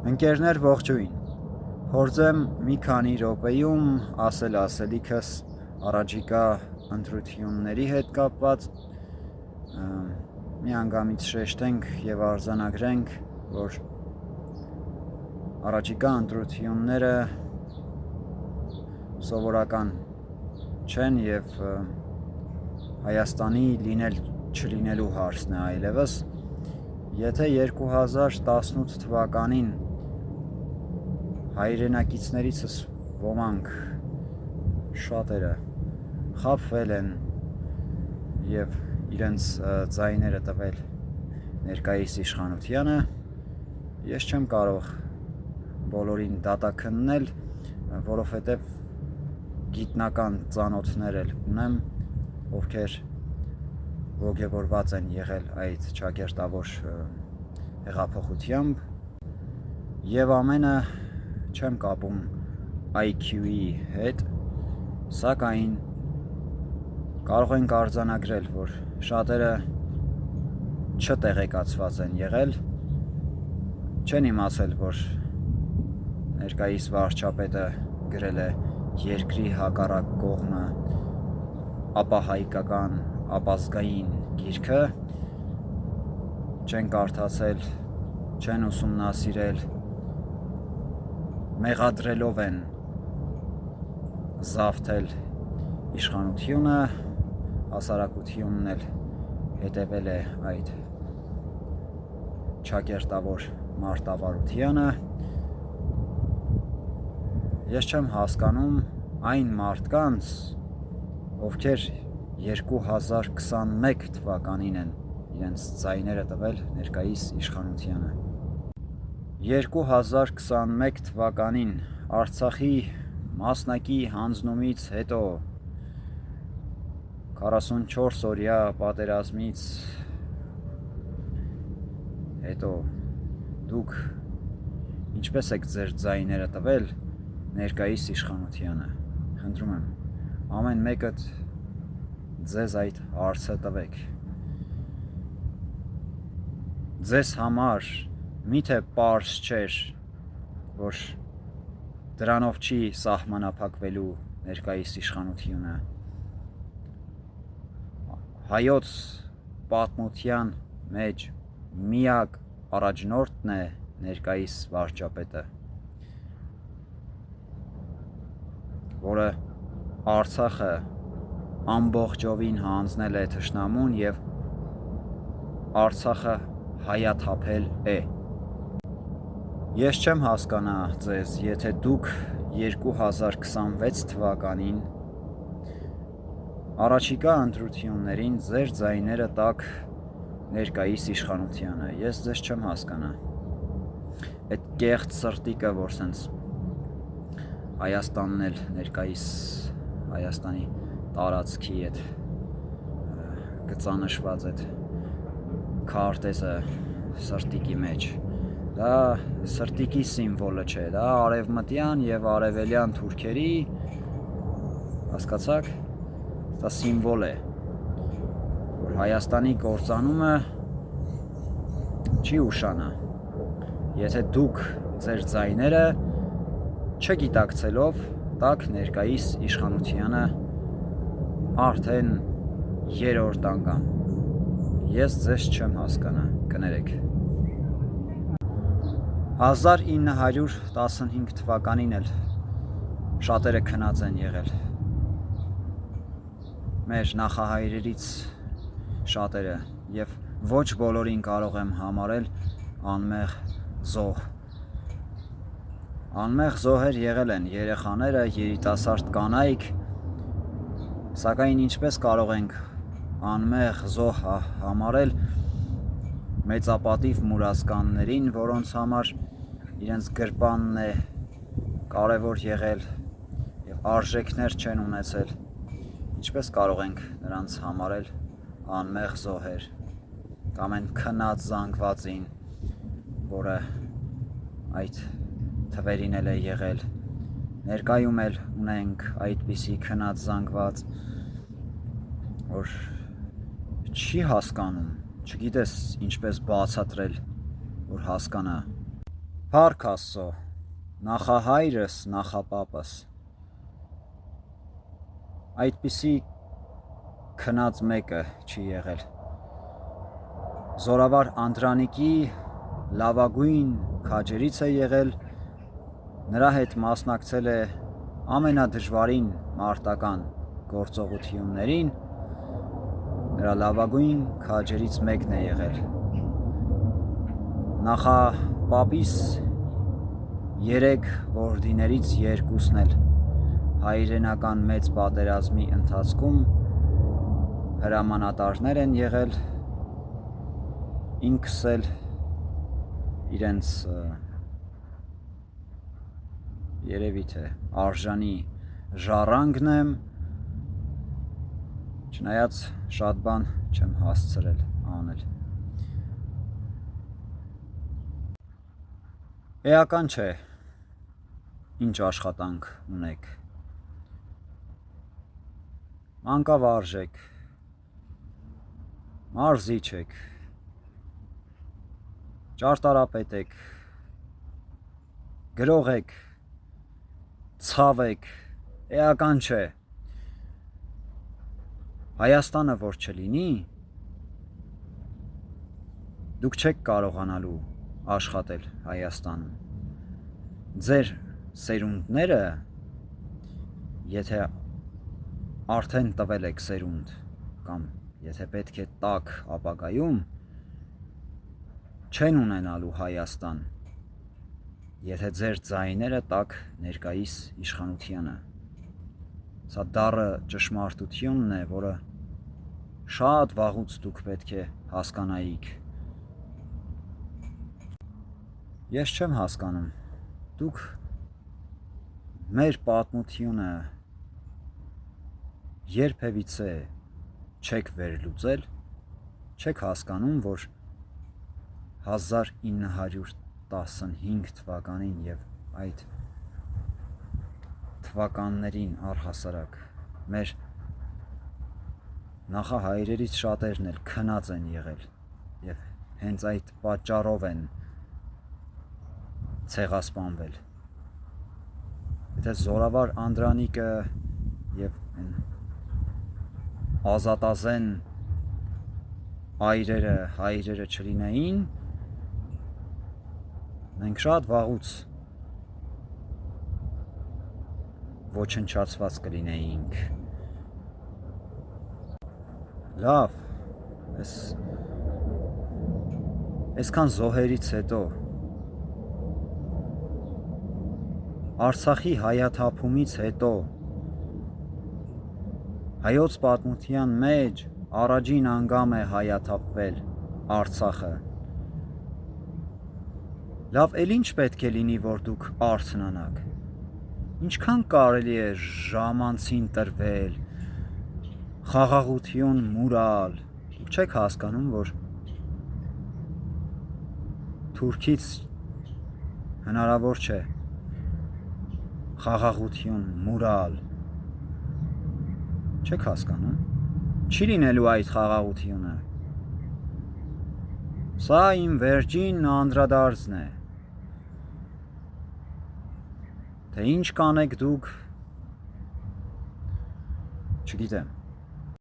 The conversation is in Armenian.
Ընկերներ ողջույն, փորձեմ մի քանի րոպեում ասել ասելիքս առաջիկա ընտրությունների հետ կապված, միանգամից շեշտենք և արձանագրենք, որ առաջիկա ընտրությունները սովորական չեն և Հայաստանի լինել չլինելու հարցն է այլևս, եթե 2018 թվականին հայրենակիցներիցս ոմանք շատերը խաբվել են և իրենց ձայները տվել ներկայիս իշխանությանը, ես չեմ կարող բոլորին դատաքննել, որովհետև գիտնական ծանոթներ էլ ունեմ, ովքեր ոգևորված են եղել այդ ճակերտավոր հեղափոխությամբ և ամենը չեմ կապում IQ-ի հետ, սակայն կարող ենք արձանագրել, որ շատերը չտեղեկացված են եղել, չեն իմացել, որ ներկայիս վարչապետը գրել է երկրի հակառակ կողմը ապահայկական, ապազգային գիրքը, չեն կարդացել, չեն ուսումնասիրել, մեղադրելով են զավթել իշխանությունը, հասարակությունն էլ հետևել է այդ ճակերտավոր մարտավարությանը։ Ես չեմ հասկանում այն մարդկանց, ովքեր 2021 թվականին են իրենց ձայները տվել ներկայիս իշխանությանը։ 2021 թվականին Արցախի մասնակի հանձնումից հետո, 44-օրյա պատերազմից հետո դուք ինչպես եք ձեր ձայները տվել ներկայիս իշխանությանը, խնդրում եմ, ամեն մեկդ ձեզ այդ հարցը տվեք։ Ձեզ համար միթե պարզ չէր, որ դրանով չի սահմանափակվելու ներկայիս իշխանությունը, հայոց պատմության մեջ միակ առաջնորդն է ներկայիս վարչապետը, որը Արցախը ամբողջովին հանձնել է թշնամուն և Արցախը հայաթափել է։ Ես չեմ հասկանա ձեզ, եթե դուք 2026 թվականին առաջիկա ընտրություններին ձեր ձայները տաք ներկայիս իշխանությանը, ես ձեզ չեմ հասկանա։ Այդ կեղծ սրտիկը, որ սենց Հայաստանն էլ ներկայիս Հայաստանի տարածքի այդ գծանշված այդ քարտեզը սրտիկի մեջ, դա սրտիկի սիմվոլը չէ, դա արևմտյան և արևելյան թուրքերի, հասկացաք, դա սիմվոլ է, որ Հայաստանի կործանումը չի ուշանա, եթե դուք ձեր ձայները չգիտակցելով տաք ներկայիս իշխանությանը արդեն 3-րդ անգամ, ես ձեզ չեմ հասկանա, կներեք։ 1915 թվականին էլ շատերը քնած են եղել, մեր նախահայրերից շատերը, և ոչ բոլորին կարող եմ համարել անմեղ զոհ։ Անմեղ զոհեր եղել են երեխաները, երիտասարդ կանայք, սակայն ինչպես կարող ենք անմեղ զոհ համարել մեծապատիվ մուրացկաններին, որոնց համար իրենց գրպանն է կարևոր եղել և արժեքներ չեն ունեցել, ինչպես կարող ենք նրանց համարել անմեղ զոհեր, կամ են քնած զանգվածին, որը այդ թվերին էլ է եղել, ներկայում էլ ունենք այդպիսի քնած զանգված, որ չի հասկանում, չգիտես ինչպես բացատրել, որ հասկանա։ Փառք Աստծո, նախահայրս, նախապապս, այդպիսի քնած մեկը չի եղել։ Զորավար Անդրանիկի լավագույն քաջերից է եղել, նրա հետ մասնակցել է ամենադժվարին մարտական գործողություններին, նրա լավագույն քաջերից մեկն է եղել։ Նախապապիս 3 որդիներից 2-ն էլ հայրենական մեծ պատերազմի ընթացքում հրամանատարներ են եղել, ինքս էլ իրենց երևի թե արժանի ժառանգն եմ, չնայած շատ բան չեմ հասցրել անել։ Էական չէ, ինչ աշխատանք ունեք, մանկավարժ եք, մարզիչ եք, ճարտարապետ եք, գրող եք, ցավ եք, էական չէ։ Հայաստանը որ չլինի, դուք չեք կարողանալու աշխատել Հայաստանում։ Ձեր սերունդները, եթե արդեն տվել եք սերունդ, կամ եթե պետք է տաք ապագայում, չեն ունենալու Հայաստան, եթե ձեր ձայները տաք ներկայիս իշխանությանը։ Սա դառը ճշմարտությունն է, որը շատ վաղուց դուք պետք է հասկանայիք։ Ես չեմ հասկանում, դուք մեր պատմությունը երբևիցե չեք վերլուծել, չեք հասկանում, որ 1915 թվականին և այդ թվականներին առհասարակ մեր նախահայրերից շատերն էլ քնած են եղել և հենց այդ պատճառով են ցեղասպանվել։ Եթե զորավար Անդրանիկը և ազատազեն հայրերը չլինեին, մենք շատ վաղուց ոչնչացված կլինեինք։ Լավ, այսքան զոհերից հետո, Արցախի հայաթափումից հետո, հայոց պատմության մեջ առաջին անգամ է հայաթափվել Արցախը։ Լավ, էլ ինչ պետք է լինի, որ դուք արթնանաք։ Ինչքան կարելի է ժամանցին տրվել, խաղաղություն մուրալ։ Դուք չեք հասկանում, որ Թուրքից հնարավոր չէ խաղաղություն մուրալ։ Չեք հասկանում։ Չի լինելու այդ խաղաղությունը։ Սա իմ վերջին անդրադարձն է։ Թե ինչ կանեք դուք, չգիտեմ։